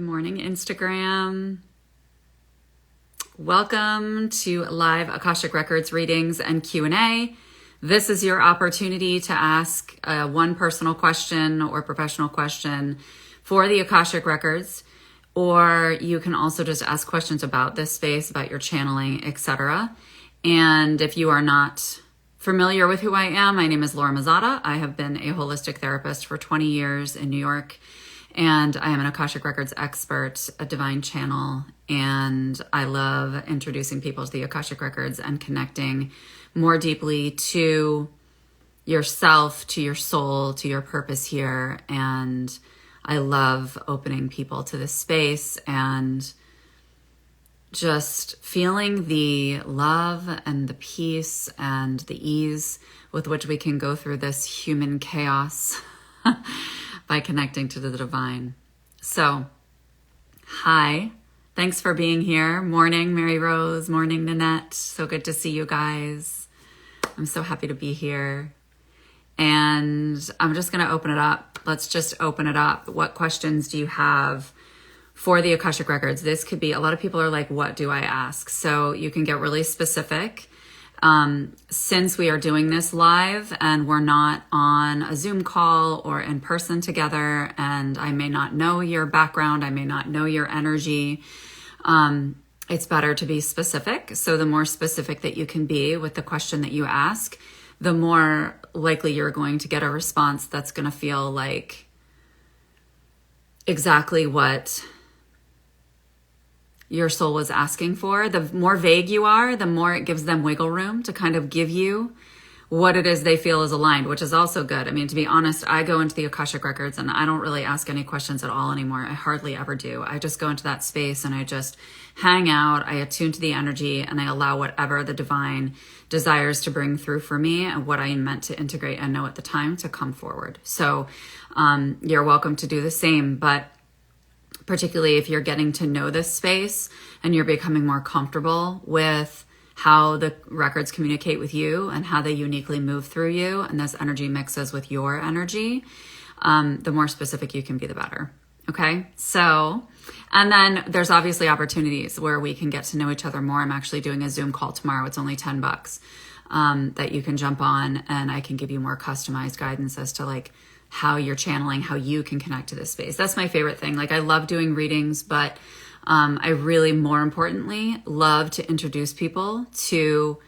Good morning, Instagram. Welcome to live Akashic Records readings and Q&A. This is your opportunity to ask one personal question or professional question for the Akashic Records, or you can also just ask questions about this space, about your channeling, etc. And if you are not familiar with who I am, my name is Laura Mazzata. I have been a holistic therapist for 20 years in New York. And I am an Akashic Records expert, a divine channel, and I love introducing people to the Akashic Records and connecting more deeply to yourself, to your soul, to your purpose here. And I love opening people to this space and just feeling the love and the peace and the ease with which we can go through this human chaos by connecting to the divine. So, hi. Thanks for being here. Morning, Mary Rose. Morning, Nanette. So good to see you guys. I'm so happy to be here. And I'm just going to open it up. Let's just open it up. What questions do you have for the Akashic Records? This could be, a lot of people are like, what do I ask? So you can get really specific. Since we are doing this live and we're not on a Zoom call or in person together, and I may not know your background, I may not know your energy, it's better to be specific. So the more specific that you can be with the question that you ask, the more likely you're going to get a response that's going to feel like exactly what your soul was asking for. The more vague you are, the more it gives them wiggle room to kind of give you what it is they feel is aligned, which is also good. I mean, to be honest, I go into the Akashic Records and I don't really ask any questions at all anymore. I hardly ever do. I just go into that space and I just hang out. I attune to the energy and I allow whatever the divine desires to bring through for me and what I meant to integrate and know at the time to come forward. So you're welcome to do the same, but particularly if you're getting to know this space and you're becoming more comfortable with how the records communicate with you and how they uniquely move through you, and this energy mixes with your energy, the more specific you can be, the better. Okay. So, and then there's obviously opportunities where we can get to know each other more. I'm actually doing a Zoom call tomorrow. It's only $10 that you can jump on, and I can give you more customized guidance as to like how you're channeling, how you can connect to this space. That's my favorite thing. Like I love doing readings, but I really, more importantly, love to introduce people to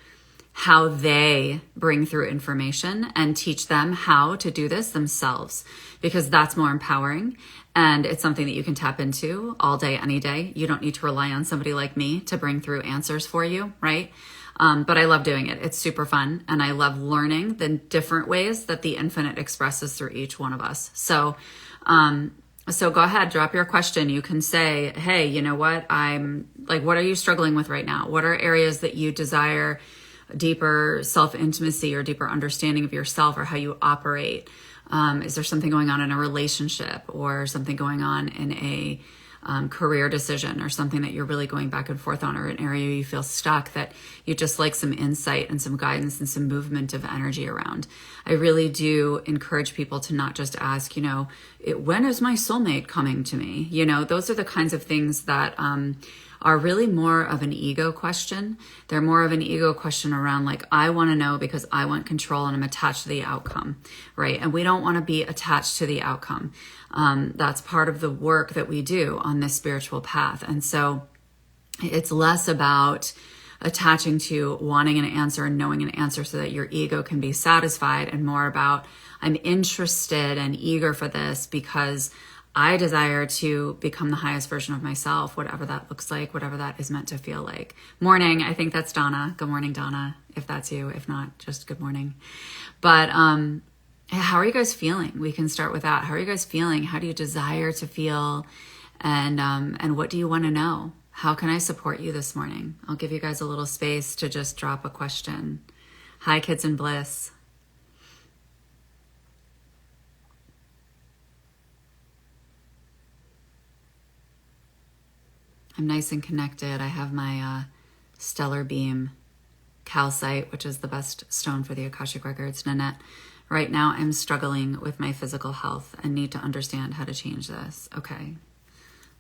how they bring through information and teach them how to do this themselves, because that's more empowering. And it's something that you can tap into all day, any day. You don't need to rely on somebody like me to bring through answers for you, right? But I love doing it. It's super fun. And I love learning the different ways that the infinite expresses through each one of us. So go ahead, drop your question. You can say, hey, you know what? What are you struggling with right now? What are areas that you desire deeper self-intimacy or deeper understanding of yourself or how you operate? Is there something going on in a relationship or something going on in a career decision or something that you're really going back and forth on, or an area you feel stuck that you just like some insight and some guidance and some movement of energy around? I really do encourage people to not just ask, when is my soulmate coming to me? Those are the kinds of things that are really more of an ego question. They're more of an ego question around like, I want to know because I want control and I'm attached to the outcome, right? And we don't want to be attached to the outcome. That's part of the work that we do on this spiritual path. And so it's less about attaching to wanting an answer and knowing an answer so that your ego can be satisfied, and more about, I'm interested and eager for this because I desire to become the highest version of myself, whatever that looks like, whatever that is meant to feel like. Morning, I think that's Donna. Good morning, Donna, if that's you. If not, just good morning. But how are you guys feeling? We can start with that. How are you guys feeling? How do you desire to feel? And what do you want to know? How can I support you this morning? I'll give you guys a little space to just drop a question. Hi, Kids in Bliss. I'm nice and connected. I have my stellar beam calcite, which is the best stone for the Akashic Records. Nanette, right now I'm struggling with my physical health and need to understand how to change this. Okay.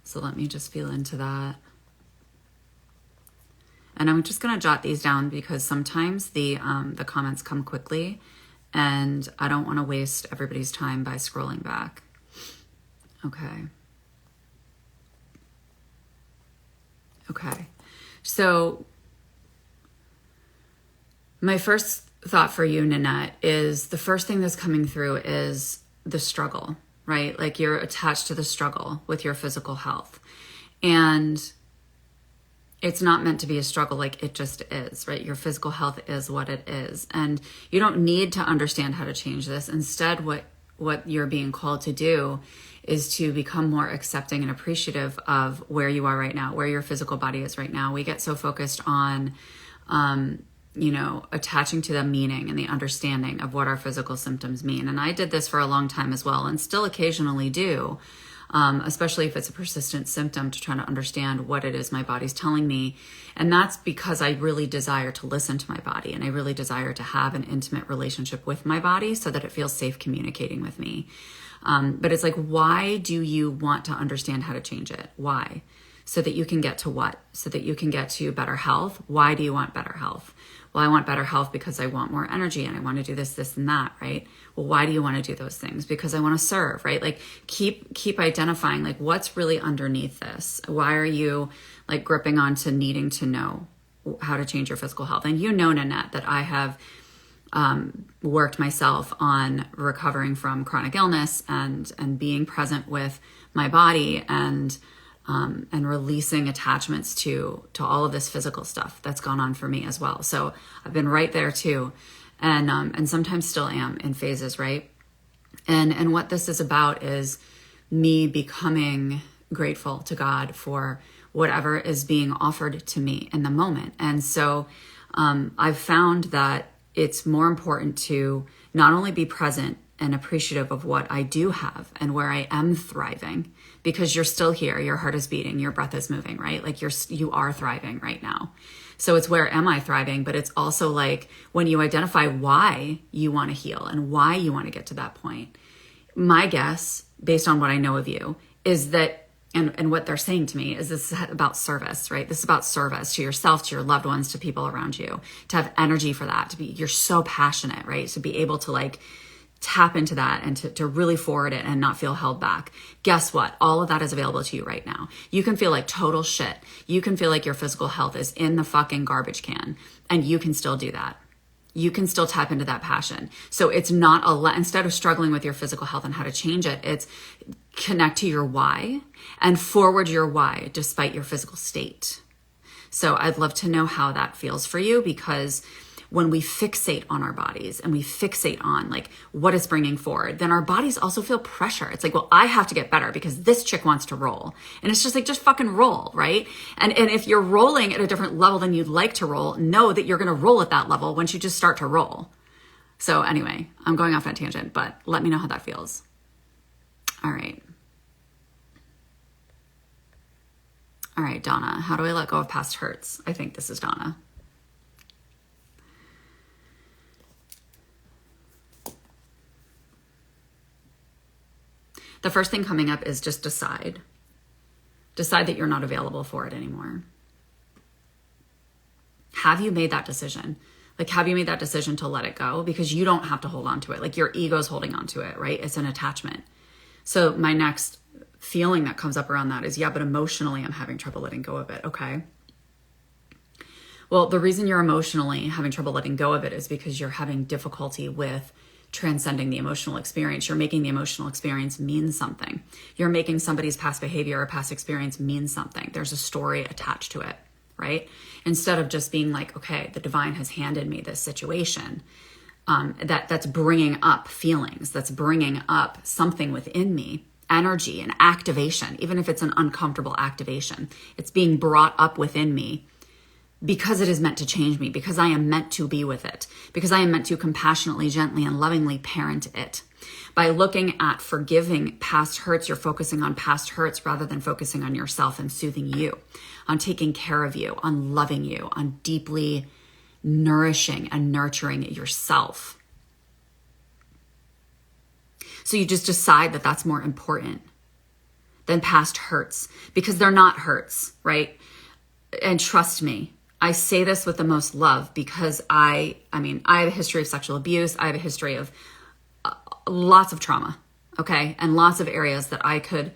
So let me just feel into that. And I'm just going to jot these down because sometimes the comments come quickly and I don't want to waste everybody's time by scrolling back. Okay. Okay. So my first thought for you, Nanette, is the first thing that's coming through is the struggle, right? Like you're attached to the struggle with your physical health. And it's not meant to be a struggle, like it just is, right? Your physical health is what it is. And you don't need to understand how to change this. Instead, what you're being called to do is to become more accepting and appreciative of where you are right now, where your physical body is right now. We get so focused on, attaching to the meaning and the understanding of what our physical symptoms mean. And I did this for a long time as well, and still occasionally do, especially if it's a persistent symptom, to try to understand what it is my body's telling me. And that's because I really desire to listen to my body, and I really desire to have an intimate relationship with my body so that it feels safe communicating with me. But it's like, why do you want to understand how to change it? Why? So that you can get to what? So that you can get to better health. Why do you want better health? Well, I want better health because I want more energy and I want to do this, and that, right? Well, why do you want to do those things? Because I want to serve, right? Like keep identifying like what's really underneath this. Why are you like gripping onto needing to know how to change your physical health? And you know, Nanette, that I have worked myself on recovering from chronic illness and being present with my body and releasing attachments to all of this physical stuff that's gone on for me as well. So I've been right there too. And sometimes still am in phases, right? And what this is about is me becoming grateful to God for whatever is being offered to me in the moment. And so I've found that it's more important to not only be present and appreciative of what I do have and where I am thriving, because you're still here, your heart is beating, your breath is moving, right? Like you are thriving right now. So it's where am I thriving? But it's also like when you identify why you want to heal and why you want to get to that point. My guess, based on what I know of you, is that and what they're saying to me is this is about service, right? This is about service to yourself, to your loved ones, to people around you, to have energy for that, you're so passionate, right? To be able to like tap into that and to really forward it and not feel held back. Guess what? All of that is available to you right now. You can feel like total shit. You can feel like your physical health is in the fucking garbage can, and you can still do that. You can still tap into that passion. So it's not instead of struggling with your physical health and how to change it, it's connect to your why and forward your why despite your physical state. So I'd love to know how that feels for you, because when we fixate on our bodies and we fixate on like what it's bringing forward, then our bodies also feel pressure. It's like, well, I have to get better because this chick wants to roll. And it's just like, just fucking roll, right? And if you're rolling at a different level than you'd like to roll, know that you're going to roll at that level once you just start to roll. So anyway, I'm going off on a tangent, but let me know how that feels. All right. All right, Donna, how do I let go of past hurts? I think this is Donna. The first thing coming up is just decide. Decide that you're not available for it anymore. Have you made that decision? Like, have you made that decision to let it go? Because you don't have to hold on to it. Like, your ego's holding on to it, right? It's an attachment. So my next feeling that comes up around that is, yeah, but emotionally I'm having trouble letting go of it. Okay. Well, the reason you're emotionally having trouble letting go of it is because you're having difficulty with transcending the emotional experience. You're making the emotional experience mean something. You're making somebody's past behavior or past experience mean something. There's a story attached to it, right? Instead of just being like, okay, the divine has handed me this situation that's bringing up feelings, that's bringing up something within me, energy and activation, even if it's an uncomfortable activation. It's being brought up within me because it is meant to change me, because I am meant to be with it, because I am meant to compassionately, gently, and lovingly parent it. By looking at forgiving past hurts, you're focusing on past hurts rather than focusing on yourself and soothing you, on taking care of you, on loving you, on deeply nourishing and nurturing yourself. So you just decide that that's more important. than past hurts, because they're not hurts, right? And trust me, I say this with the most love, because I have a history of sexual abuse. I have a history of lots of trauma, okay? And lots of areas that I could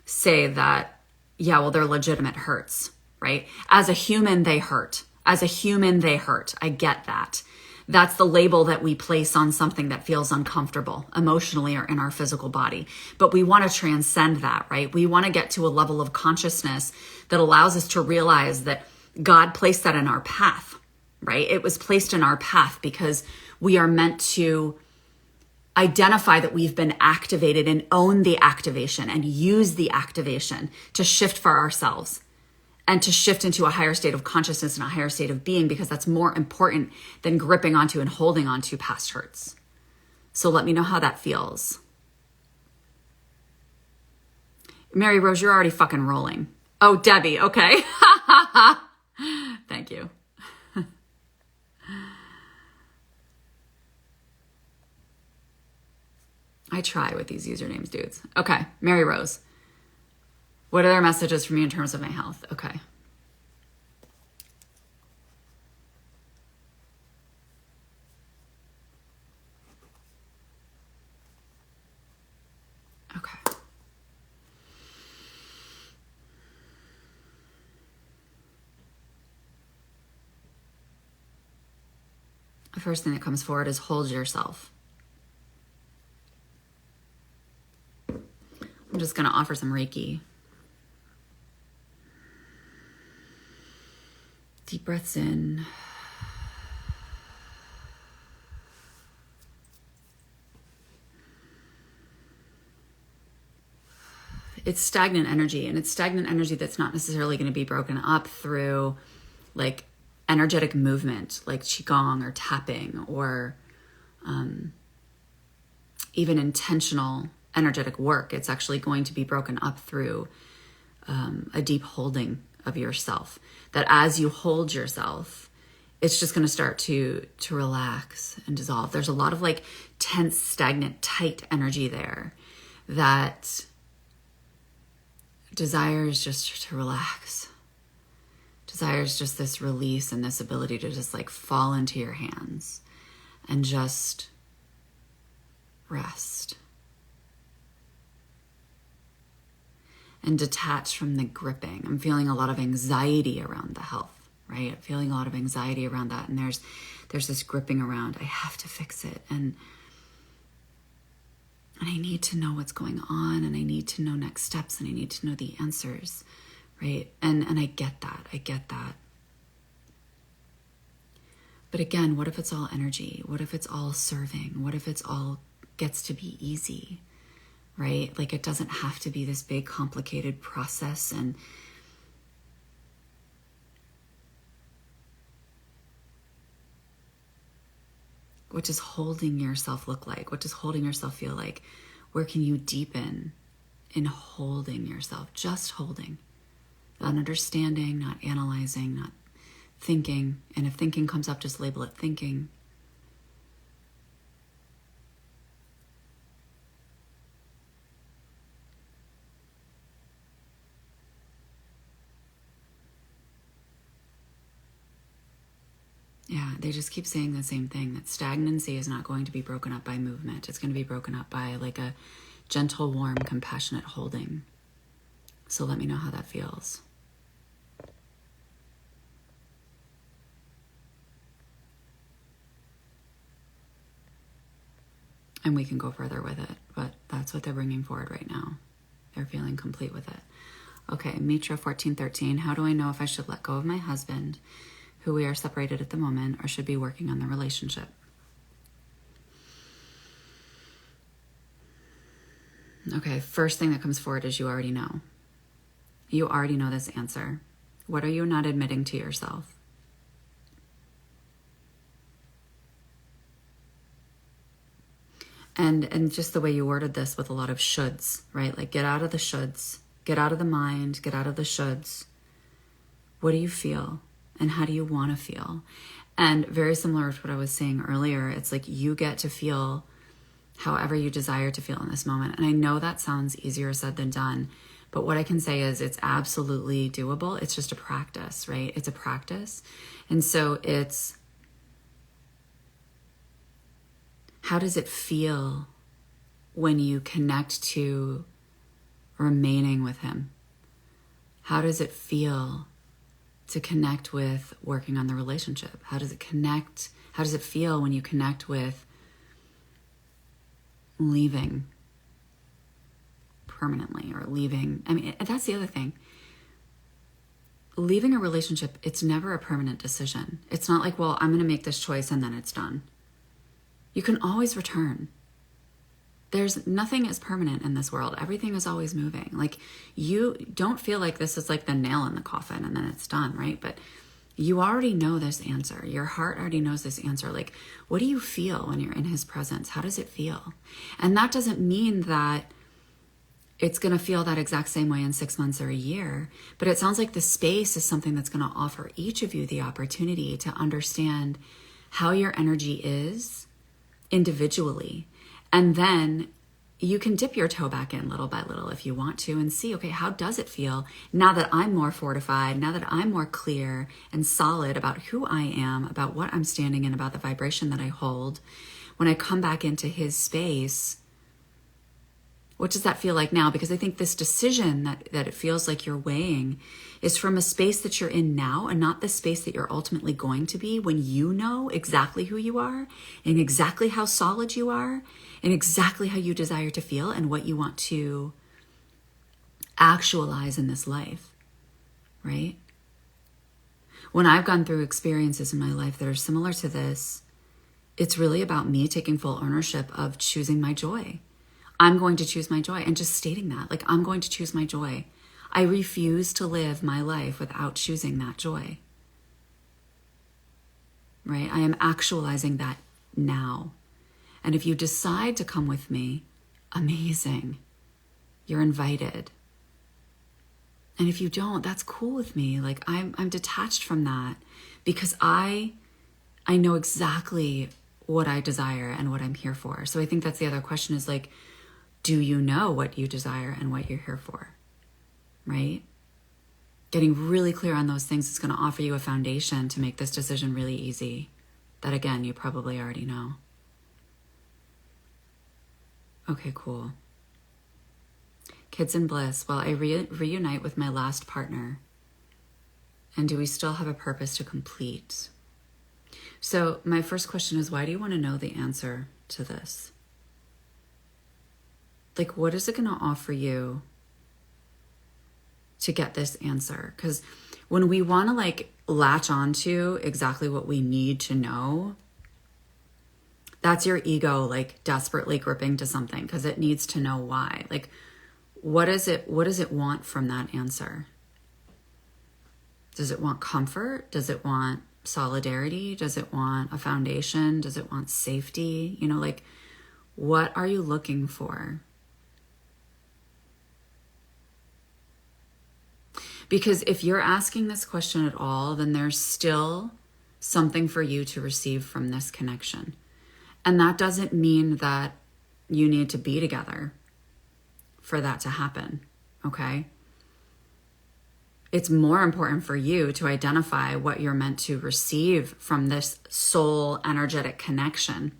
say that, yeah, well, they're legitimate hurts, right? As a human, they hurt. As a human, they hurt. I get that. That's the label that we place on something that feels uncomfortable emotionally or in our physical body. But we want to transcend that, right? We want to get to a level of consciousness that allows us to realize that God placed that in our path, right? It was placed in our path because we are meant to identify that we've been activated and own the activation and use the activation to shift for ourselves and to shift into a higher state of consciousness and a higher state of being, because that's more important than gripping onto and holding onto past hurts. So let me know how that feels. Mary Rose, you're already fucking rolling. Oh, Debbie, okay. Thank you. I try with these usernames, dudes. Okay, Mary Rose. What are their messages for me in terms of my health? Okay. Okay. The first thing that comes forward is hold yourself. I'm just going to offer some Reiki. Deep breaths in. It's stagnant energy, and it's stagnant energy that's not necessarily going to be broken up through like energetic movement, like Qigong or tapping, or even intentional energetic work. It's actually going to be broken up through a deep holding of yourself. That as you hold yourself, it's just going to start to relax and dissolve. There's a lot of like tense, stagnant, tight energy there that desires just to relax. Desires just this release and this ability to just like fall into your hands and just rest. And detach from the gripping. I'm feeling a lot of anxiety around the health, right? I'm feeling a lot of anxiety around that. And there's this gripping around, I have to fix it. And I need to know what's going on, and I need to know next steps, and I need to know the answers, right? And I get that. I get that. But again, what if it's all energy? What if it's all serving? What if it's all gets to be easy? Right? Like it doesn't have to be this big, complicated process. And what does holding yourself look like? What does holding yourself feel like? Where can you deepen in holding yourself? Just holding. Not understanding, not analyzing, not thinking. And if thinking comes up, just label it thinking. Yeah, they just keep saying the same thing, that stagnancy is not going to be broken up by movement. It's going to be broken up by like a gentle, warm, compassionate holding. So let me know how that feels. And we can go further with it, but that's what they're bringing forward right now. They're feeling complete with it. Okay, Mitra 1413, how do I know if I should let go of my husband, who we are separated at the moment, or should be working on the relationship? Okay, first thing that comes forward is you already know. You already know this answer. What are you not admitting to yourself? And just the way you worded this with a lot of shoulds, right? Like get out of the shoulds, get out of the mind, get out of the shoulds. What do you feel? And how do you want to feel? And very similar to what I was saying earlier, it's like you get to feel however you desire to feel in this moment. And I know that sounds easier said than done, But what I can say is it's absolutely doable. It's just a practice, right? It's a practice. And so it's, how does it feel when you connect to remaining with him? How does it feel to connect with working on the relationship? How does it connect? How does it feel when you connect with leaving permanently or leaving? I mean, that's the other thing. Leaving a relationship, it's never a permanent decision. It's not like, well, I'm going to make this choice and then it's done. You can always return. There's nothing is permanent in this world. Everything is always moving. Like, you don't feel like this is like the nail in the coffin and then it's done, right? But you already know this answer. Your heart already knows this answer. Like, what do you feel when you're in his presence? How does it feel? And that doesn't mean that it's going to feel that exact same way in 6 months or a year. But it sounds like the space is something that's going to offer each of you the opportunity to understand how your energy is individually. And then you can dip your toe back in little by little if you want to and see, okay, how does it feel now that I'm more fortified, now that I'm more clear and solid about who I am, about what I'm standing in, about the vibration that I hold. When I come back into his space, what does that feel like now? Because I think this decision that it feels like you're weighing is from a space that you're in now and not the space that you're ultimately going to be when you know exactly who you are and exactly how solid you are and exactly how you desire to feel and what you want to actualize in this life, right? When I've gone through experiences in my life that are similar to this, it's really about me taking full ownership of choosing my joy. I'm going to choose my joy and just stating that, like, I'm going to choose my joy. I refuse to live my life without choosing that joy, right? I am actualizing that now. And if you decide to come with me, amazing. You're invited. And if you don't, that's cool with me. Like, I'm detached from that because I know exactly what I desire and what I'm here for. So I think that's the other question is like, do you know what you desire and what you're here for, right? Getting really clear on those things is going to offer you a foundation to make this decision really easy. That, again, you probably already know. Okay, cool. Kids in bliss. Well, I reunite with my last partner. And do we still have a purpose to complete? So my first question is, why do you want to know the answer to this? Like, what is it going to offer you to get this answer? Because when we want to like latch onto exactly what we need to know, that's your ego like desperately gripping to something because it needs to know why. Like, what does it want from that answer? Does it want comfort? Does it want solidarity? Does it want a foundation? Does it want safety? You know, like, what are you looking for? Because if you're asking this question at all, then there's still something for you to receive from this connection. And that doesn't mean that you need to be together for that to happen, okay? It's more important for you to identify what you're meant to receive from this soul energetic connection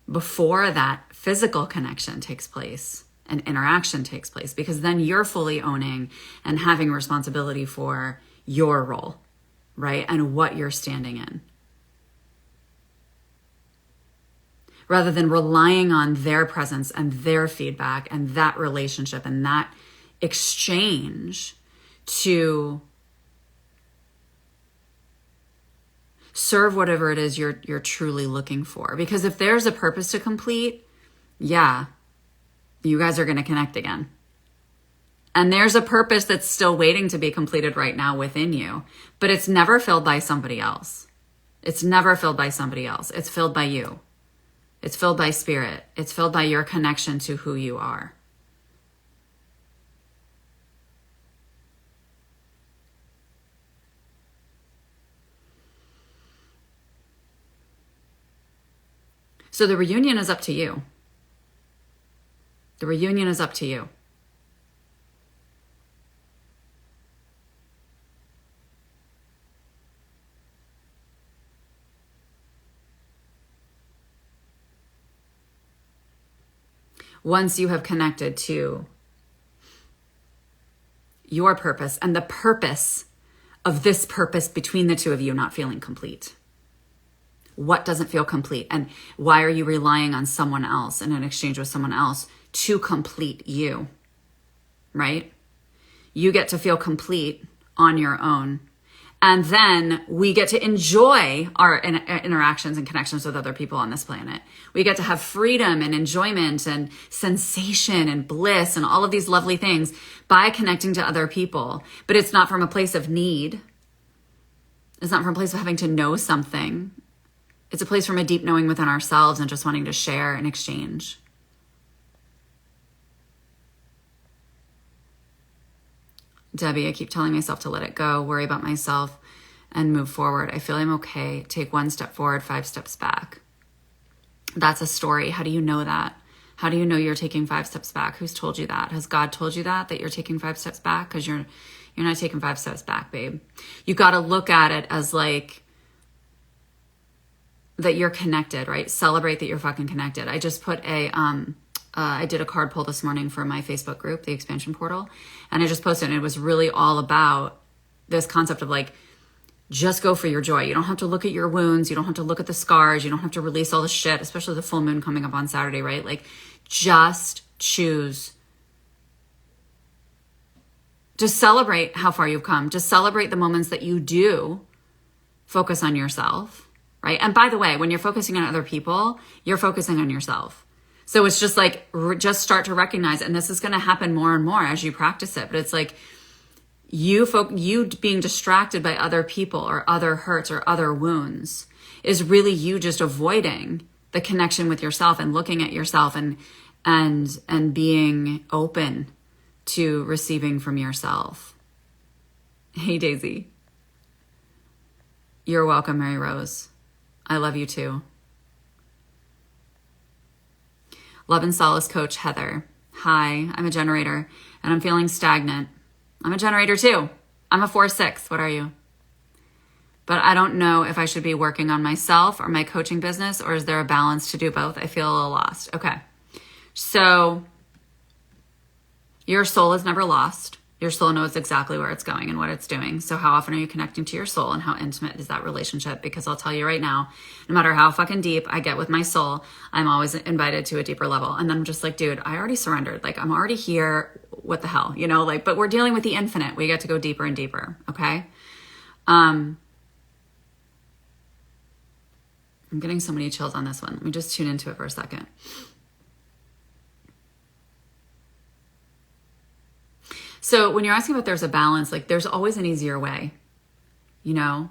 before that physical connection takes place and interaction takes place, because then you're fully owning and having responsibility for your role, right? And what you're standing in. Rather than relying on their presence and their feedback and that relationship and that exchange to serve whatever it is you're truly looking for. Because if there's a purpose to complete, yeah, you guys are going to connect again. And there's a purpose that's still waiting to be completed right now within you, but it's never filled by somebody else. It's never filled by somebody else. It's filled by you. It's filled by spirit. It's filled by your connection to who you are. So the reunion is up to you. The reunion is up to you. once you have connected to your purpose and the purpose of this purpose between the two of you not feeling complete. What doesn't feel complete? And why are you relying on someone else in an exchange with someone else to complete you, right? You get to feel complete on your own. And then we get to enjoy our interactions and connections with other people on this planet. We get to have freedom and enjoyment and sensation and bliss and all of these lovely things by connecting to other people. But it's not from a place of need. It's not from a place of having to know something. It's a place from a deep knowing within ourselves and just wanting to share and exchange. Debbie, I keep telling myself to let it go, worry about myself, and move forward. I feel I'm okay. Take 1 step forward, 5 steps back. That's a story. How do you know that? How do you know you're taking 5 steps back? Who's told you that? Has God told you that you're taking 5 steps back? Because you're not taking 5 steps back, babe. You got to look at it as like that you're connected, right? Celebrate that you're fucking connected. I just put I did a card pull this morning for my Facebook group, the Expansion Portal, and I just posted, and it was really all about this concept of like, just go for your joy. You don't have to look at your wounds. You don't have to look at the scars. You don't have to release all the shit, especially the full moon coming up on Saturday, right? Like, just choose. Just celebrate how far you've come. Just celebrate the moments that you do focus on yourself, right? And by the way, when you're focusing on other people, you're focusing on yourself. So it's just like, just start to recognize, and this is going to happen more and more as you practice it, but it's like you being distracted by other people or other hurts or other wounds is really you just avoiding the connection with yourself and looking at yourself and being open to receiving from yourself. Hey, Daisy. You're welcome, Mary Rose. I love you too. Love and Solace Coach Heather. Hi, I'm a generator and I'm feeling stagnant. I'm a generator too. I'm a 4-6. What are you? But I don't know if I should be working on myself or my coaching business, or is there a balance to do both? I feel a little lost. Okay. So your soul is never lost. Your soul knows exactly where it's going and what it's doing. So how often are you connecting to your soul, and how intimate is that relationship? Because I'll tell you right now, no matter how fucking deep I get with my soul, I'm always invited to a deeper level. And then I'm just like, dude, I already surrendered. Like, I'm already here. What the hell? You know, like, but we're dealing with the infinite. We get to go deeper and deeper. Okay. I'm getting so many chills on this one. Let me just tune into it for a second. So when you're asking about there's a balance, like there's always an easier way, you know,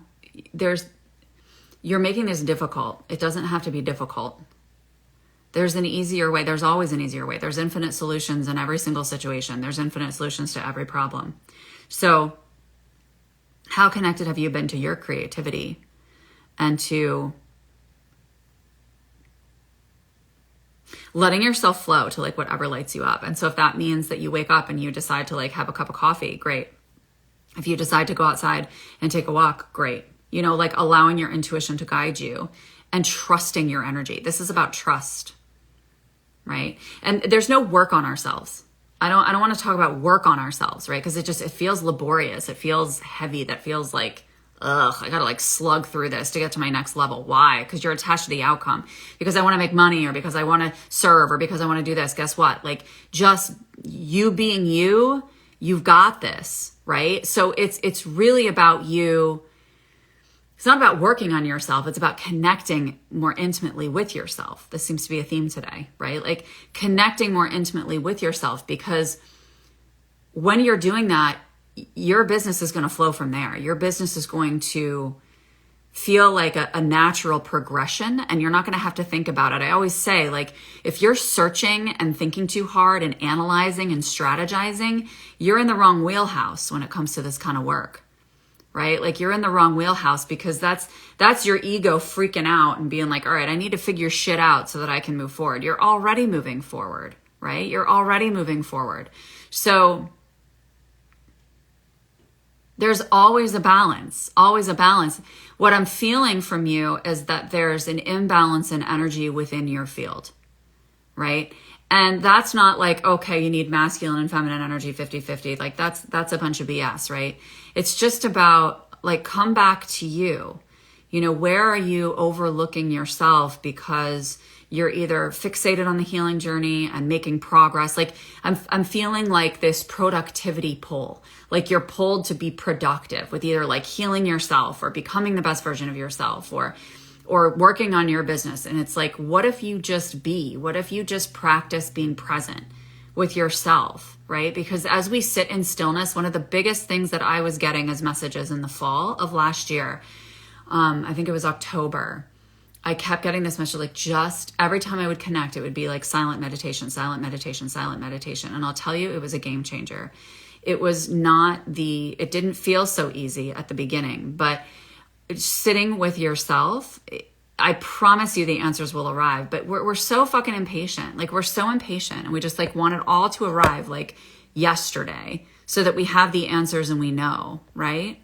you're making this difficult. It doesn't have to be difficult. There's an easier way. There's always an easier way. There's infinite solutions in every single situation. There's infinite solutions to every problem. So how connected have you been to your creativity and to letting yourself flow to like whatever lights you up? And so if that means that you wake up and you decide to like have a cup of coffee, great. If you decide to go outside and take a walk, great. You know, like allowing your intuition to guide you and trusting your energy. This is about trust, right? And there's no work on ourselves. I don't want to talk about work on ourselves, right? Because it feels laborious. It feels heavy. That feels like, ugh, I got to like slug through this to get to my next level. Why? Because you're attached to the outcome. Because I want to make money, or because I want to serve, or because I want to do this. Guess what? Like, just you being you, you've got this, right? So it's really about you. It's not about working on yourself. It's about connecting more intimately with yourself. This seems to be a theme today, right? Like connecting more intimately with yourself, because when you're doing that, your business is going to flow from there. Your business is going to feel like a natural progression, and you're not going to have to think about it. I always say, like, if you're searching and thinking too hard and analyzing and strategizing, you're in the wrong wheelhouse when it comes to this kind of work, right? Like you're in the wrong wheelhouse, because that's your ego freaking out and being like, all right, I need to figure shit out so that I can move forward. You're already moving forward, right? You're already moving forward. So there's always a balance, always a balance. What I'm feeling from you is that there's an imbalance in energy within your field, right? And that's not like, okay, you need masculine and feminine energy 50-50. Like that's a bunch of BS, right? It's just about like, come back to you. You know, where are you overlooking yourself because you're either fixated on the healing journey and making progress? Like I'm feeling like this productivity pull, like you're pulled to be productive with either like healing yourself or becoming the best version of yourself or working on your business. And it's like, what if you just be? What if you just practice being present with yourself, right? Because as we sit in stillness, one of the biggest things that I was getting as messages in the fall of last year, I think it was October, I kept getting this message, like just every time I would connect, it would be like silent meditation, silent meditation, silent meditation. And I'll tell you, it was a game changer. It was it didn't feel so easy at the beginning, but sitting with yourself, I promise you the answers will arrive. But we're so fucking impatient. Like we're so impatient and we just like want it all to arrive like yesterday so that we have the answers and we know, right?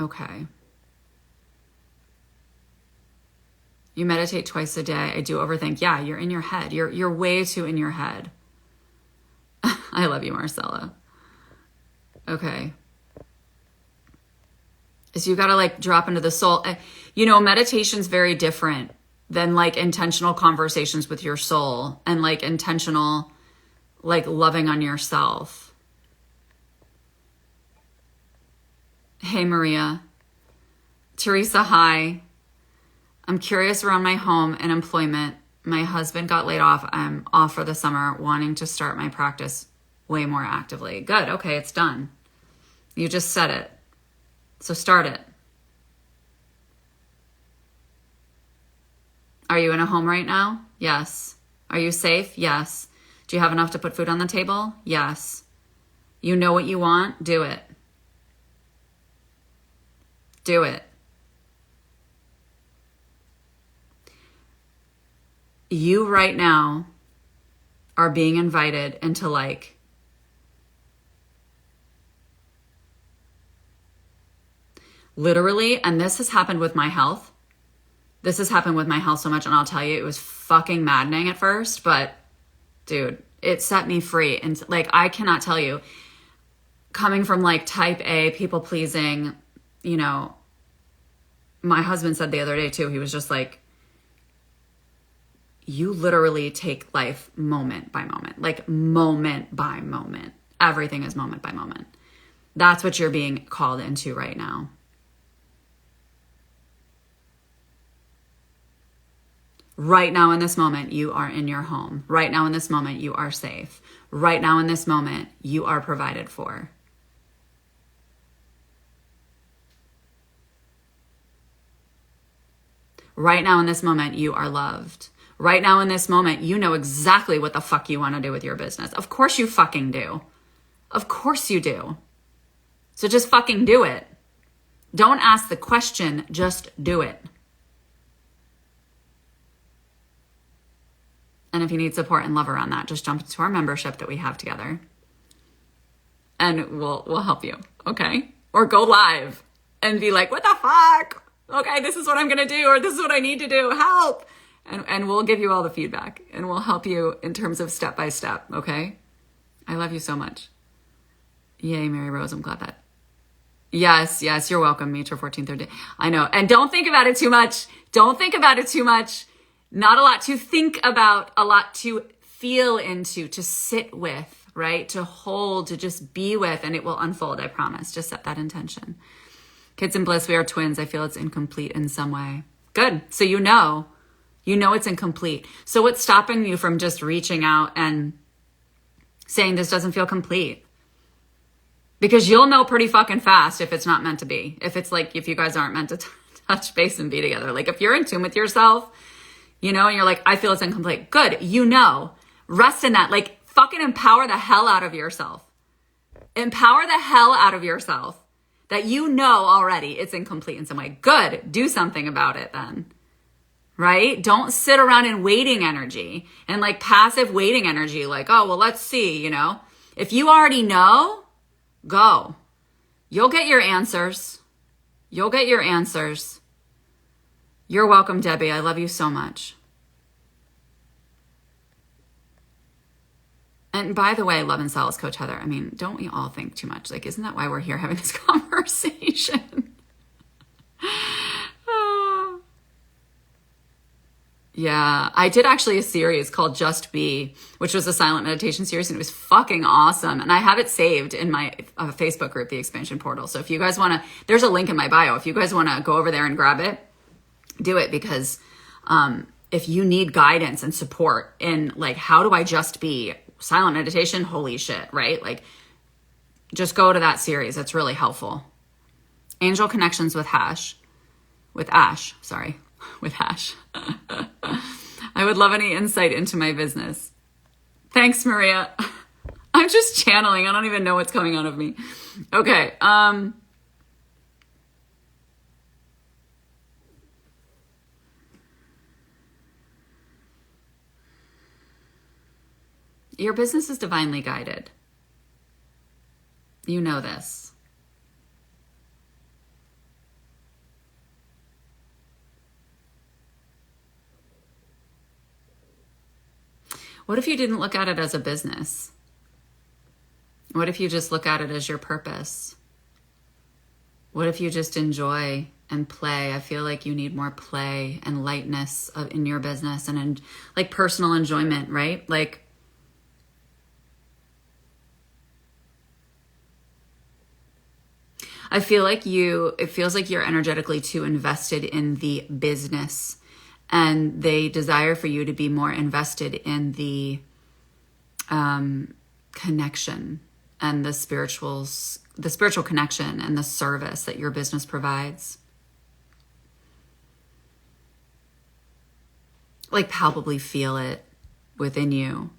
Okay. You meditate twice a day. I do overthink. Yeah, you're in your head. You're way too in your head. I love you, Marcella. Okay. So you got to like drop into the soul. You know, meditation's very different than like intentional conversations with your soul and like intentional, like loving on yourself. Hey, Maria. Teresa, hi. I'm curious around my home and employment. My husband got laid off. I'm off for the summer, wanting to start my practice way more actively. Good. Okay, it's done. You just said it. So start it. Are you in a home right now? Yes. Are you safe? Yes. Do you have enough to put food on the table? Yes. You know what you want? Do it. Do it. You right now are being invited into like literally, and this has happened with my health. This has happened with my health so much, and I'll tell you, it was fucking maddening at first, but dude, it set me free. And like, I cannot tell you, coming from like type A, people pleasing, you know, my husband said the other day too, he was just like, you literally take life moment by moment, like moment by moment. Everything is moment by moment. That's what you're being called into right now. Right now in this moment, you are in your home. Right now in this moment, you are safe. Right now in this moment, you are provided for. Right now in this moment, you are loved. Right now in this moment, you know exactly what the fuck you want to do with your business. Of course you fucking do. Of course you do. So just fucking do it. Don't ask the question, just do it. And if you need support and love around that, just jump into our membership that we have together. And we'll help you, okay? Or go live and be like, what the fuck? Okay, this is what I'm going to do, or this is what I need to do. Help. And we'll give you all the feedback and we'll help you in terms of step by step, okay? I love you so much. Yay, Mary Rose, I'm glad that. Yes, you're welcome, Mitra 1430. I know. And don't think about it too much. Don't think about it too much. Not a lot to think about, a lot to feel into, to sit with, right? To hold, to just be with, and it will unfold, I promise. Just set that intention. Kids in Bliss, we are twins. I feel it's incomplete in some way. Good. So you know it's incomplete. So what's stopping you from just reaching out and saying this doesn't feel complete? Because you'll know pretty fucking fast if it's not meant to be. If it's like, if you guys aren't meant to touch base and be together. Like if you're in tune with yourself, you know, and you're like, I feel it's incomplete. Good. You know, rest in that. Like fucking empower the hell out of yourself. Empower the hell out of yourself that you know already it's incomplete in some way. Good. Do something about it then. Right? Don't sit around in waiting energy and like passive waiting energy. Like, oh, well, let's see, you know, if you already know, go. You'll get your answers. You'll get your answers. You're welcome, Debbie. I love you so much. And by the way, Love and Solace Coach Heather, I mean, don't we all think too much? Like, isn't that why we're here having this conversation? Oh. Yeah, I did actually a series called Just Be, which was a silent meditation series, and it was fucking awesome. And I have it saved in my Facebook group, The Expansion Portal. So if you guys want to, there's a link in my bio. If you guys want to go over there and grab it, do it, because if you need guidance and support in like, how do I just be silent meditation? Holy shit, right? Like, just go to that series. It's really helpful. Angel Connections with Ash. I would love any insight into my business. Thanks, Maria. I'm just channeling. I don't even know what's coming out of me. Okay. Your business is divinely guided. You know this. What if you didn't look at it as a business? What if you just look at it as your purpose? What if you just enjoy and play? I feel like you need more play and lightness in your business and like personal enjoyment, right? Like, I feel like it feels like you're energetically too invested in the business, and they desire for you to be more invested in the connection and the spiritual connection and the service that your business provides. Like, palpably feel it within you.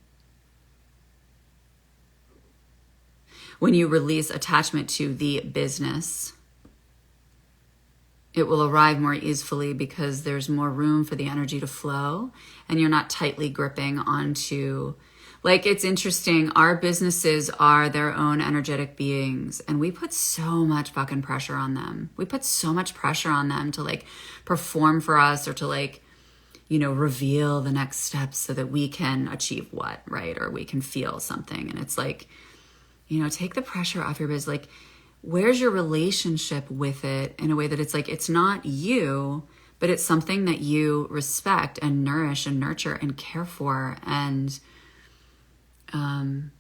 When you release attachment to the business, it will arrive more easily because there's more room for the energy to flow, and you're not tightly gripping onto, like, it's interesting. Our businesses are their own energetic beings, and we put so much fucking pressure on them. We put so much pressure on them to like perform for us, or to like, you know, reveal the next steps so that we can achieve what, right? Or we can feel something. And it's like, you know, take the pressure off your business. Like, where's your relationship with it in a way that it's like, it's not you, but it's something that you respect and nourish and nurture and care for. And don't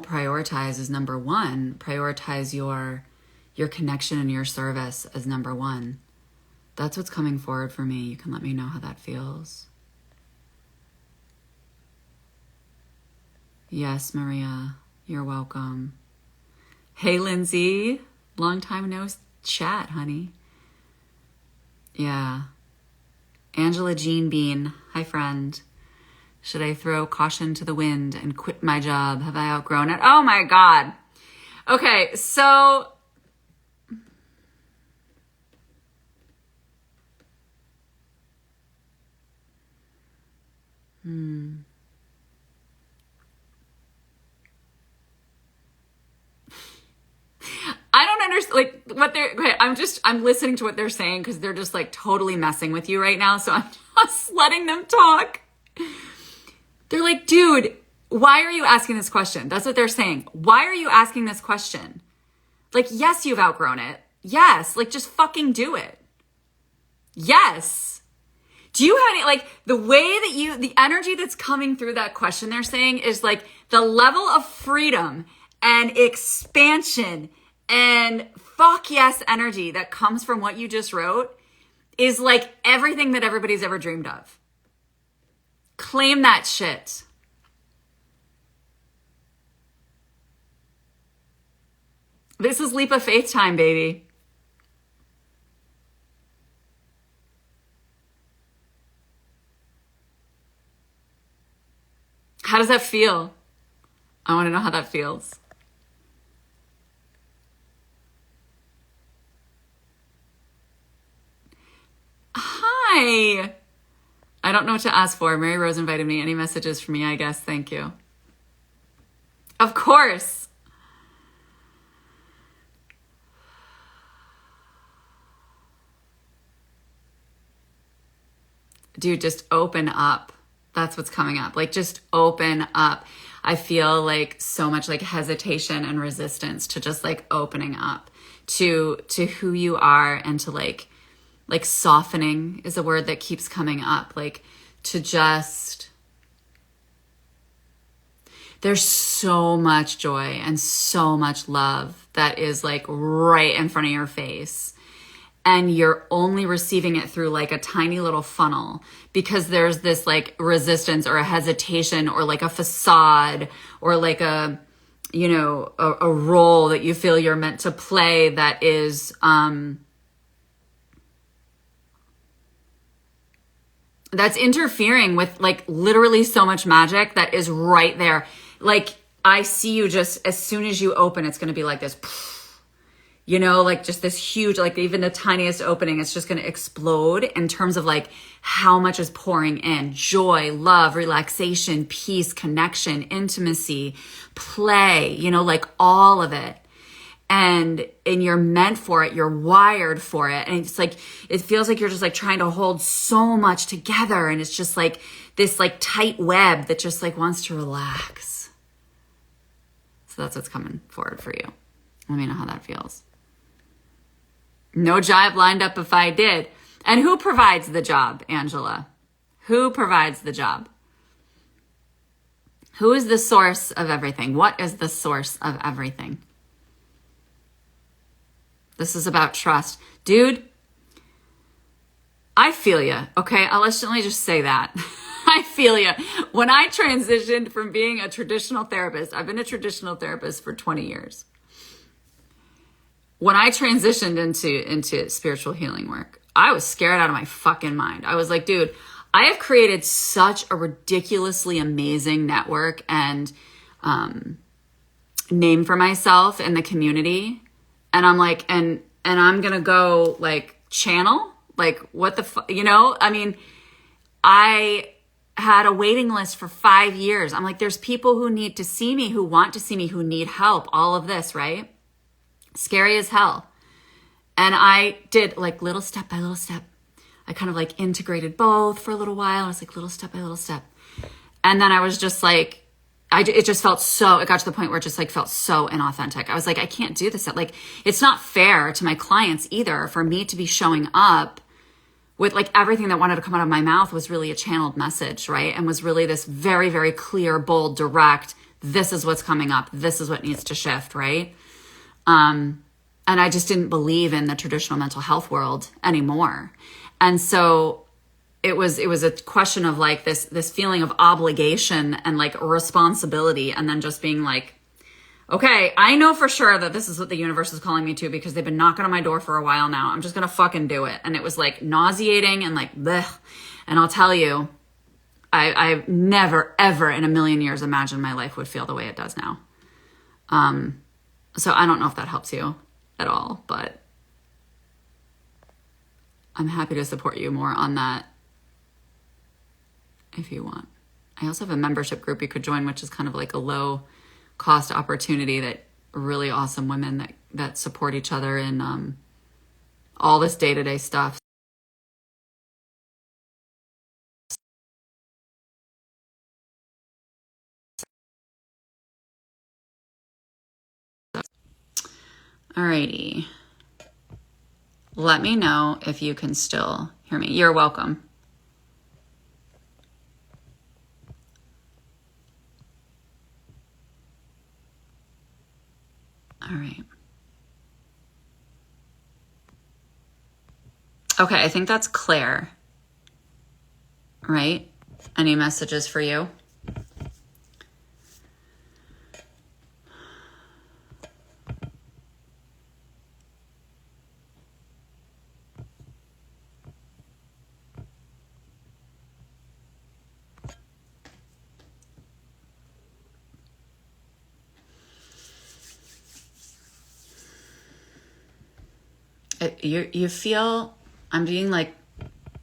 prioritize as number one. Prioritize your connection and your service as number one. That's what's coming forward for me. You can let me know how that feels. Yes, Maria, you're welcome. Hey, Lindsay, long time no chat, honey. Yeah. Angela Jean Bean, hi, friend. Should I throw caution to the wind and quit my job? Have I outgrown it? Oh my God. Okay, so I don't understand, like, what they're, okay, I'm listening to what they're saying because they're just like totally messing with you right now. So I'm just letting them talk. They're like, dude, why are you asking this question? That's what they're saying. Why are you asking this question? Like, yes, you've outgrown it. Yes. Like, just fucking do it. Yes. Do you have any, like, the way that the energy that's coming through that question they're saying is like the level of freedom and expansion and fuck yes energy that comes from what you just wrote is like everything that everybody's ever dreamed of. Claim that shit. This is leap of faith time, baby. How does that feel? I want to know how that feels. Hi. I don't know what to ask for. Mary Rose invited me. Any messages for me, I guess? Thank you. Of course. dude, just open up. That's what's coming up. Like, just open up. I feel like so much like hesitation and resistance to just like opening up to who you are, and to like softening is a word that keeps coming up. Like, to just, there's so much joy and so much love that is like right in front of your face. And you're only receiving it through like a tiny little funnel, because there's this like resistance or a hesitation or like a facade or like a, you know, a role that you feel you're meant to play that is, that's interfering with like literally so much magic that is right there. Like, I see you just as soon as you open, it's going to be like this, you know, like just this huge, like even the tiniest opening, it's just going to explode in terms of like how much is pouring in: joy, love, relaxation, peace, connection, intimacy, play, you know, like all of it. And you're meant for it. You're wired for it. And it's like, it feels like you're just like trying to hold so much together. And it's just like this like tight web that just like wants to relax. So that's what's coming forward for you. Let me know how that feels. No job lined up if I did. And who provides the job, Angela? Who provides the job? Who is the source of everything? What is the source of everything? This is about trust. Dude, I feel you, okay? Let me just say that. I feel you. When I transitioned from being a traditional therapist, I've been a traditional therapist for 20 years. When I transitioned into spiritual healing work, I was scared out of my fucking mind. I was like, dude, I have created such a ridiculously amazing network and name for myself in the community. And I'm like, and I'm going to go like channel, like what the fuck, you know? I mean, I had a waiting list for 5 years. I'm like, there's people who need to see me, who want to see me, who need help, all of this, right? Scary as hell. And I did like little step by little step. I kind of like integrated both for a little while. I was like little step by little step. And then I was just like, it just felt so, it got to the point where it just like felt so inauthentic. I was like, I can't do this. Like, it's not fair to my clients either for me to be showing up with like everything that wanted to come out of my mouth was really a channeled message, right? And was really this very, very clear, bold, direct, this is what's coming up. This is what needs to shift, right? And I just didn't believe in the traditional mental health world anymore. And so it was a question of like this feeling of obligation and like responsibility, and then just being like, okay, I know for sure that this is what the universe is calling me to, because they've been knocking on my door for a while now. I'm just going to fucking do it. And it was like nauseating and like, bleh. And I'll tell you, I've never, ever in a million years imagined my life would feel the way it does now. So I don't know if that helps you at all, but I'm happy to support you more on that if you want. I also have a membership group you could join, which is kind of like a low cost opportunity that really awesome women that support each other in all this day-to-day stuff. Alrighty. Let me know if you can still hear me. You're welcome. All right. Okay, I think that's clear. Right? Any messages for you? You feel, I'm being like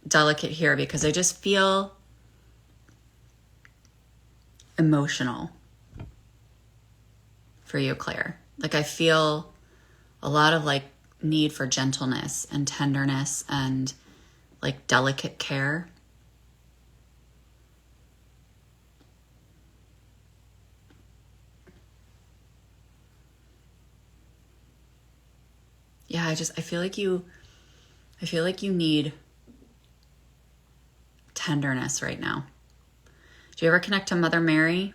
delicate here because I just feel emotional for you, Claire. Like I feel a lot of like need for gentleness and tenderness and like delicate care. Yeah, I feel like you need tenderness right now. Do you ever connect to Mother Mary?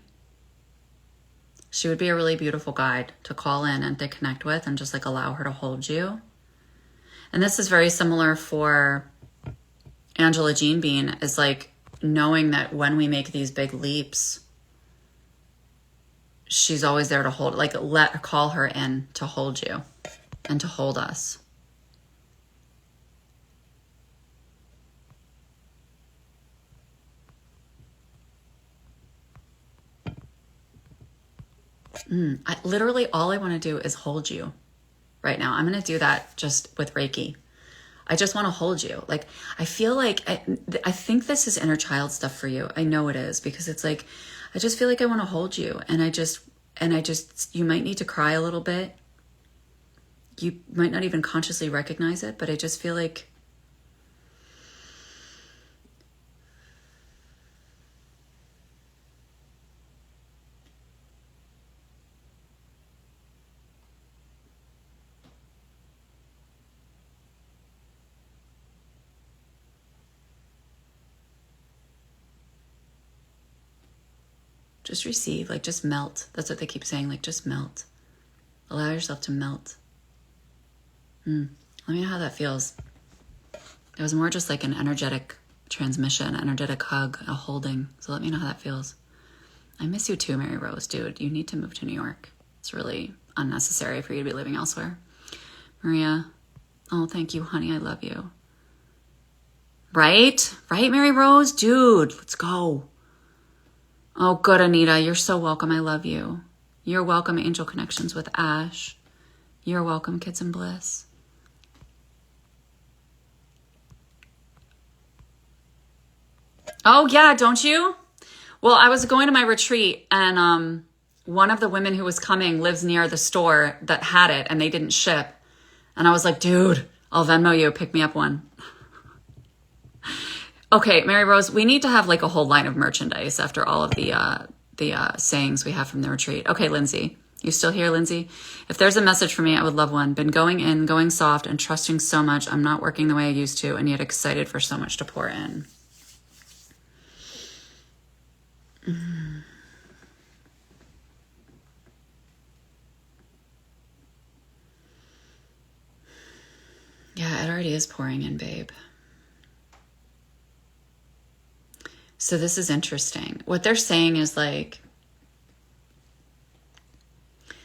She would be a really beautiful guide to call in and to connect with and just like allow her to hold you. And this is very similar for Angela Jean Bean, is like knowing that when we make these big leaps, she's always there to hold, like call her in to hold you and to hold us. Literally all I want to do is hold you right now. I'm going to do that just with Reiki. I just want to hold you. Like, I feel like, I think this is inner child stuff for you. I know it is, because it's like, I just feel like I want to hold you. And I just, you might need to cry a little bit. You might not even consciously recognize it, but I just feel like, just receive, like just melt. That's what they keep saying, like just melt. Allow yourself to melt. Let me know how that feels. It was more just like an energetic transmission, energetic hug, a holding. So let me know how that feels. I miss you too, Mary Rose, dude. You need to move to New York. It's really unnecessary for you to be living elsewhere. Maria, oh, thank you, honey. I love you. Right? Right, Mary Rose? Dude, let's go. Oh, good, Anita. You're so welcome. I love you. You're welcome, Angel Connections with Ash. You're welcome, Kids in Bliss. Oh, yeah, don't you? Well, I was going to my retreat, and one of the women who was coming lives near the store that had it, and they didn't ship. And I was like, dude, I'll Venmo you. Pick me up one. Okay, Mary Rose, we need to have like a whole line of merchandise after all of the sayings we have from the retreat. Okay, Lindsay, you still here, Lindsay? If there's a message for me, I would love one. Been going in, going soft, and trusting so much. I'm not working the way I used to, and yet excited for so much to pour in. Yeah, it already is pouring in, babe. So this is interesting. What they're saying is like,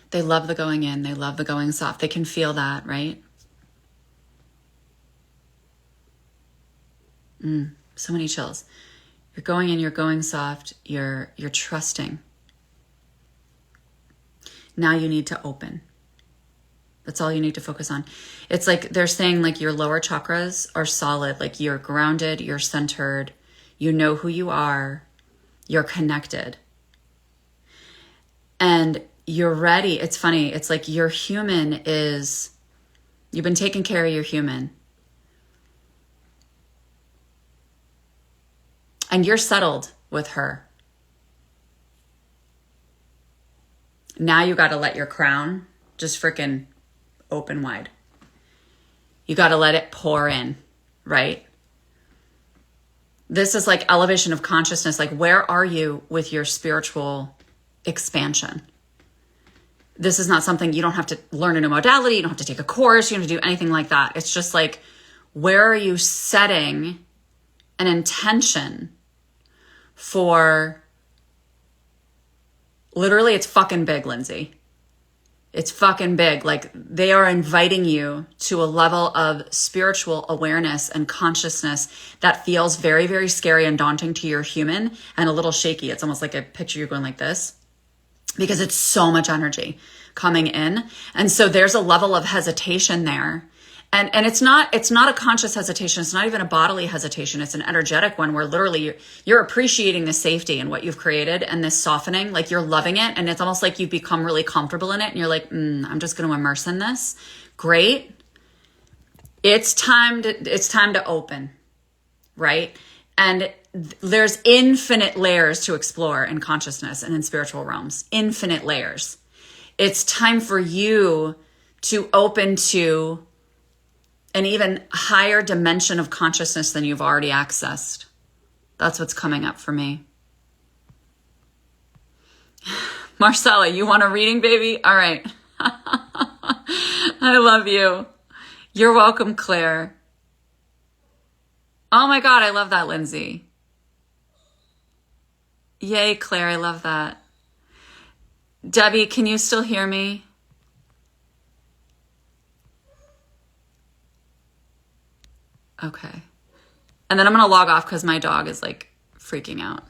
they love the going in, they love the going soft. They can feel that, right? So many chills. You're going in, you're going soft, you're trusting. Now you need to open. That's all you need to focus on. It's like they're saying like your lower chakras are solid, like you're grounded, you're centered, you know who you are, you're connected. And you're ready. It's funny. It's like your human is, you've been taking care of your human. And you're settled with her. Now you got to let your crown just freaking open wide. You got to let it pour in, right? This is like elevation of consciousness. Like, where are you with your spiritual expansion? This is not something, you don't have to learn a new modality. You don't have to take a course. You don't have to do anything like that. It's just like, where are you setting an intention for, literally, it's fucking big, Lindsay. It's fucking big. Like, they are inviting you to a level of spiritual awareness and consciousness that feels very, very scary and daunting to your human and a little shaky. It's almost like I picture you going like this, because it's so much energy coming in. And so there's a level of hesitation there. And it's not a conscious hesitation. It's not even a bodily hesitation. It's an energetic one where literally you're appreciating the safety and what you've created and this softening, like you're loving it. And it's almost like you've become really comfortable in it. And you're like, I'm just going to immerse in this. Great. It's time to open, right? And there's infinite layers to explore in consciousness and in spiritual realms, infinite layers. It's time for you to open to an even higher dimension of consciousness than you've already accessed. That's what's coming up for me. Marcella, you want a reading, baby? All right. I love you. You're welcome, Claire. Oh my God, I love that, Lindsay. Yay, Claire, I love that. Debbie, can you still hear me? Okay. And then I'm going to log off because my dog is like freaking out.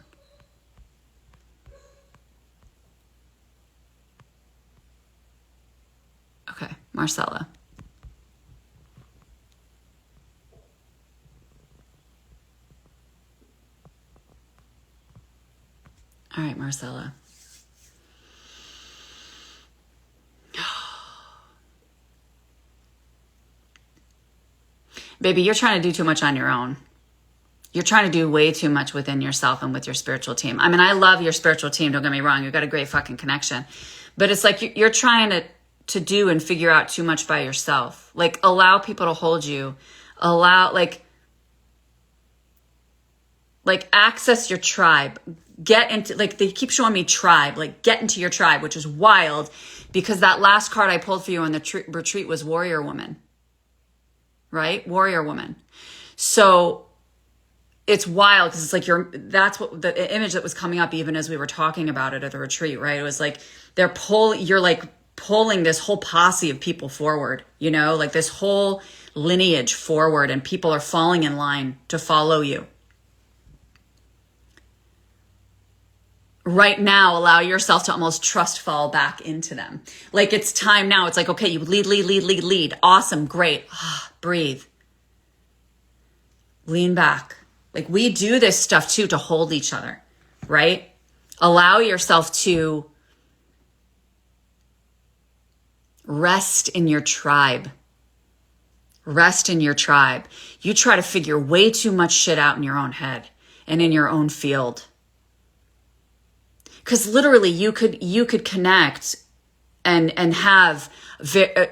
Okay, Marcella. All right, Marcella. Baby, you're trying to do too much on your own. You're trying to do way too much within yourself and with your spiritual team. I mean, I love your spiritual team. Don't get me wrong. You've got a great fucking connection. But it's like you're trying to do and figure out too much by yourself. Like, allow people to hold you. Allow, like access your tribe. Get into, like, they keep showing me tribe. Like, get into your tribe, which is wild because that last card I pulled for you on the retreat was Warrior Woman. Right? Warrior Woman. So it's wild because it's like that's what the image that was coming up even as we were talking about it at the retreat, right? It was like you're like pulling this whole posse of people forward, you know, like this whole lineage forward, and people are falling in line to follow you. Right now, allow yourself to almost trust fall back into them. Like, it's time now. It's like, okay, you lead. Awesome. Great. Breathe. Lean back. Like, we do this stuff too to hold each other, right? Allow yourself to rest in your tribe. Rest in your tribe. You try to figure way too much shit out in your own head and in your own field. Because literally you could connect and have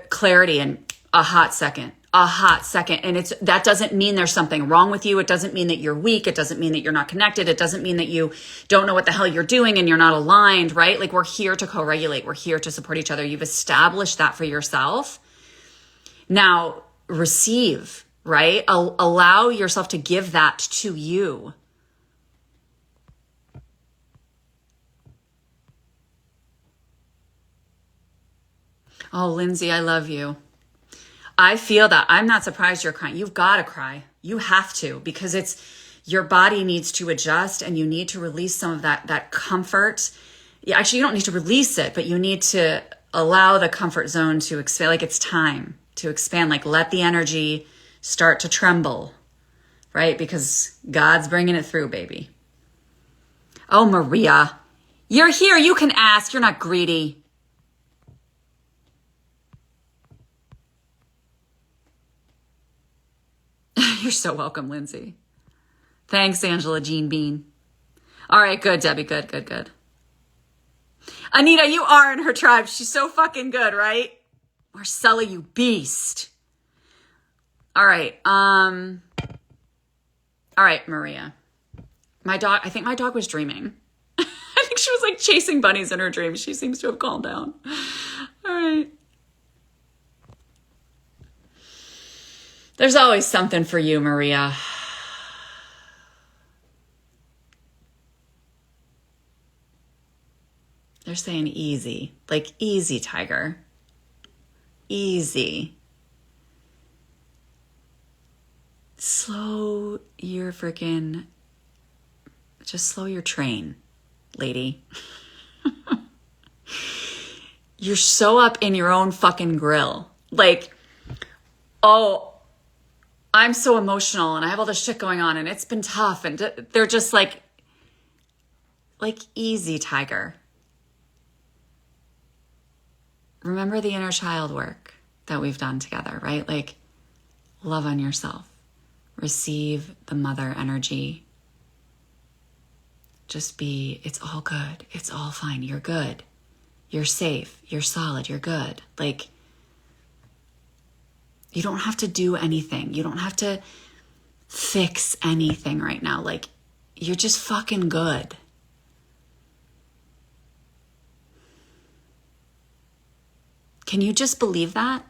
clarity in a hot second. And that doesn't mean there's something wrong with you. It doesn't mean that you're weak. It doesn't mean that you're not connected. It doesn't mean that you don't know what the hell you're doing and you're not aligned, right? Like, we're here to co-regulate. We're here to support each other. You've established that for yourself. Now receive, right? Allow yourself to give that to you. Oh, Lindsay, I love you. I feel that. I'm not surprised you're crying. You've got to cry. You have to, because your body needs to adjust and you need to release some of that comfort. Yeah, actually, you don't need to release it, but you need to allow the comfort zone to expand. Like, it's time to expand. Like, let the energy start to tremble, right? Because God's bringing it through, baby. Oh, Maria, you're here. You can ask. You're not greedy. You're so welcome, Lindsay. Thanks, Angela Jean Bean. All right, good, Debbie. Good. Anita, you are in her tribe. She's so fucking good, right? Marcella, you beast. All right. All right, Maria. My dog, I think my dog was dreaming. I think she was like chasing bunnies in her dreams. She seems to have calmed down. All right. There's always something for you, Maria. They're saying easy. Like, easy, Tiger. Easy. Slow your freaking... Just slow your train, lady. You're so up in your own fucking grill. Like, oh... I'm so emotional and I have all this shit going on and it's been tough, and they're just like easy, Tiger. Remember the inner child work that we've done together, right? Like, love on yourself. Receive the mother energy. Just be, it's all good. It's all fine. You're good. You're safe. You're solid. You're good. Like, You don't have to do anything. You don't have to fix anything right now. Like, you're just fucking good. Can you just believe that?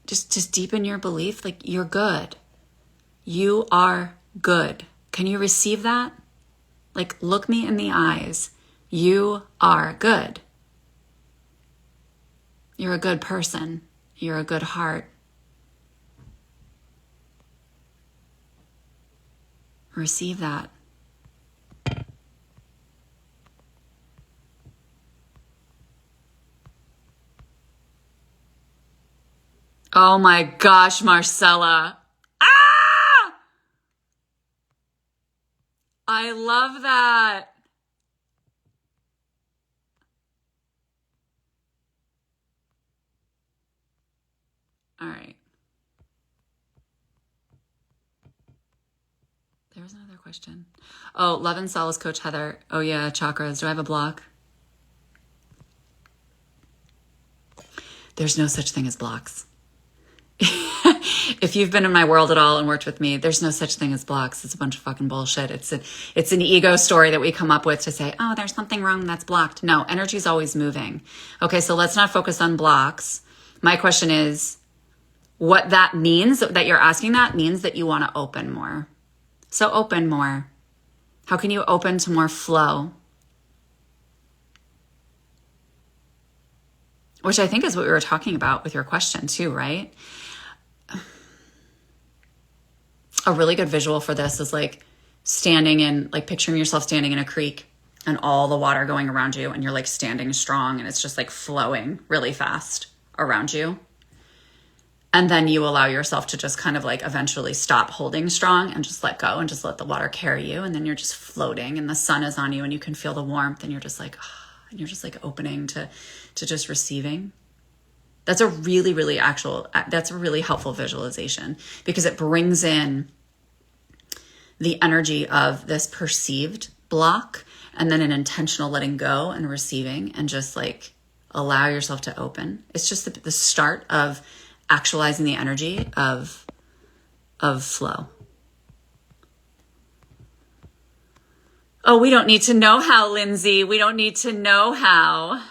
Just deepen your belief. Like, you're good. You are good. Can you receive that? Like, look me in the eyes. You are good. You're a good person. You're a good heart. Receive that. Oh my gosh, Marcella. Ah! I love that. All right. There was another question. Oh, Love and Solace Coach Heather. Oh yeah, chakras. Do I have a block? There's no such thing as blocks. If you've been in my world at all and worked with me, there's no such thing as blocks. It's a bunch of fucking bullshit. It's an ego story that we come up with to say, oh, there's something wrong that's blocked. No, energy is always moving. Okay, so let's not focus on blocks. My question is, what that means, that you're asking that means that you want to open more. So open more. How can you open to more flow? Which I think is what we were talking about with your question too, right? A really good visual for this is like picturing yourself standing in a creek and all the water going around you, and you're like standing strong and it's just like flowing really fast around you. And then you allow yourself to just kind of like eventually stop holding strong and just let go and just let the water carry you. And then you're just floating and the sun is on you and you can feel the warmth and you're just like, and you're just like opening to just receiving. That's a really, really that's a really helpful visualization because it brings in the energy of this perceived block and then an intentional letting go and receiving and just like allow yourself to open. It's just the start of actualizing the energy of flow. Oh, we don't need to know how, Lindsay. We don't need to know how.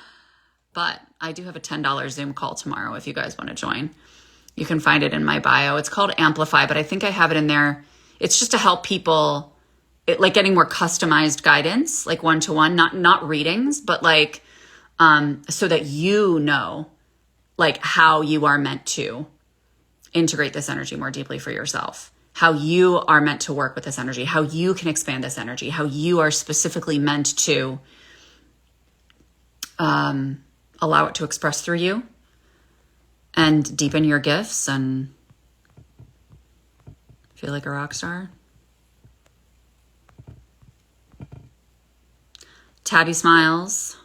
But I do have a $10 Zoom call tomorrow if you guys want to join. You can find it in my bio. It's called Amplify, but I think I have it in there. It's just to help people, like getting more customized guidance, like one-to-one, not readings, but like so that you know like how you are meant to integrate this energy more deeply for yourself, how you are meant to work with this energy, how you can expand this energy, how you are specifically meant to allow it to express through you and deepen your gifts and feel like a rock star. Tabby smiles.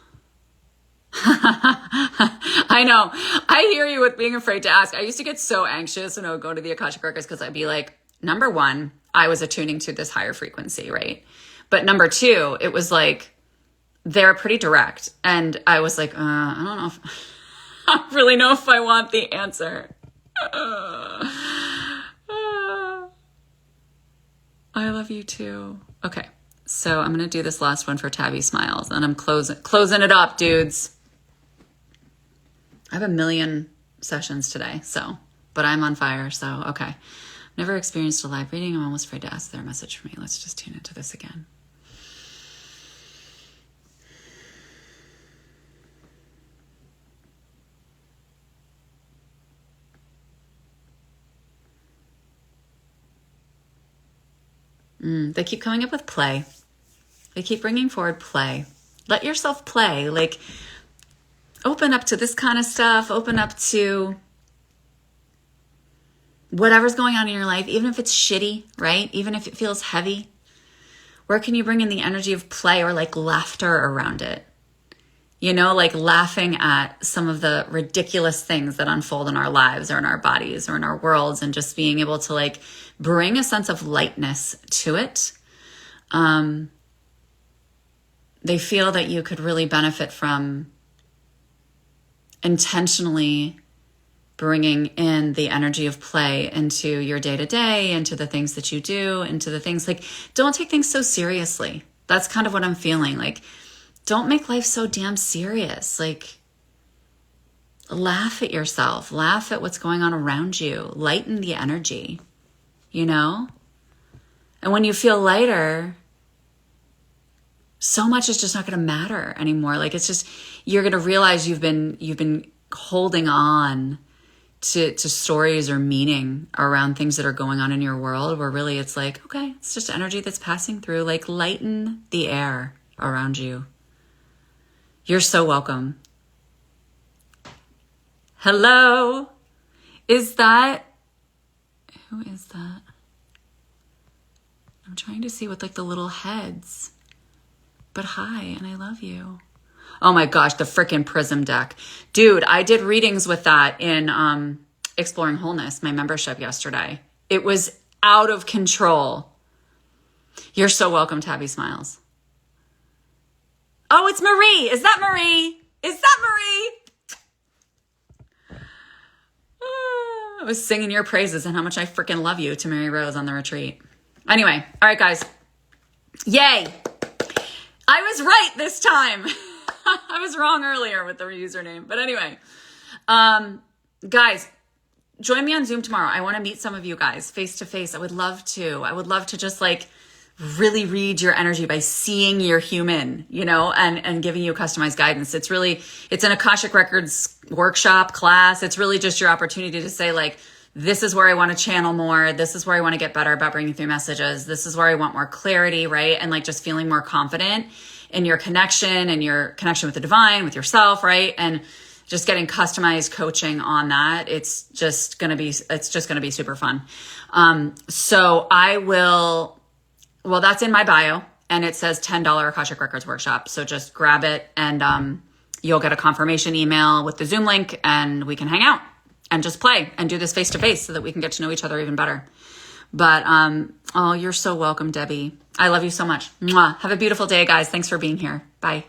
I know. I hear you with being afraid to ask. I used to get so anxious when I would go to the Akashic Records because I'd be like, number one, I was attuning to this higher frequency, right? But number two, it was like, they're pretty direct. And I was like, I don't know I don't really know if I want the answer. I love you too. Okay. So I'm going to do this last one for Tabby Smiles and I'm closing it up, dudes. I have 1 million sessions today, but I'm on fire, so okay. Never experienced a live reading. I'm almost afraid to ask their message for me. Let's just tune into this again. They keep coming up with play. They keep bringing forward play. Let yourself play. Like, open up to this kind of stuff. Open up to whatever's going on in your life, even if it's shitty, right? Even if it feels heavy. Where can you bring in the energy of play or like laughter around it? You know, like laughing at some of the ridiculous things that unfold in our lives or in our bodies or in our worlds and just being able to like bring a sense of lightness to it. They feel that you could really benefit from intentionally bringing in the energy of play into your day-to-day, into the things that you do, into the things like, don't take things so seriously. That's kind of what I'm feeling. Like, don't make life so damn serious. Like, laugh at yourself, laugh at what's going on around you, lighten the energy, you know? And when you feel lighter, so much is just not going to matter anymore. Like, it's just, you're going to realize you've been holding on to stories or meaning around things that are going on in your world, where really it's like, okay, it's just energy that's passing through. Like, lighten the air around you. You're so welcome. Hello. Who is that? I'm trying to see with like the little heads. But hi, and I love you. Oh my gosh, the frickin' Prism deck. Dude, I did readings with that in Exploring Wholeness, my membership yesterday. It was out of control. You're so welcome, Tabby Smiles. Oh, it's Marie. Is that Marie? I was singing your praises and how much I freaking love you to Mary Rose on the retreat. Anyway, all right, guys. Yay. I was right this time. I was wrong earlier with the username. But anyway, guys, join me on Zoom tomorrow. I want to meet some of you guys face to face. I would love to just like really read your energy by seeing you're human, you know, and giving you customized guidance. It's an Akashic Records workshop class. It's really just your opportunity to say like, this is where I want to channel more. This is where I want to get better about bringing through messages. This is where I want more clarity, right? And like just feeling more confident in your connection and your connection with the divine, with yourself, right? And just getting customized coaching on that. It's just going to be super fun. So that's in my bio and it says $10 Akashic Records workshop. So just grab it and you'll get a confirmation email with the Zoom link and we can hang out and just play and do this face to face so that we can get to know each other even better. But, oh, you're so welcome, Debbie. I love you so much. Mwah. Have a beautiful day, guys. Thanks for being here. Bye.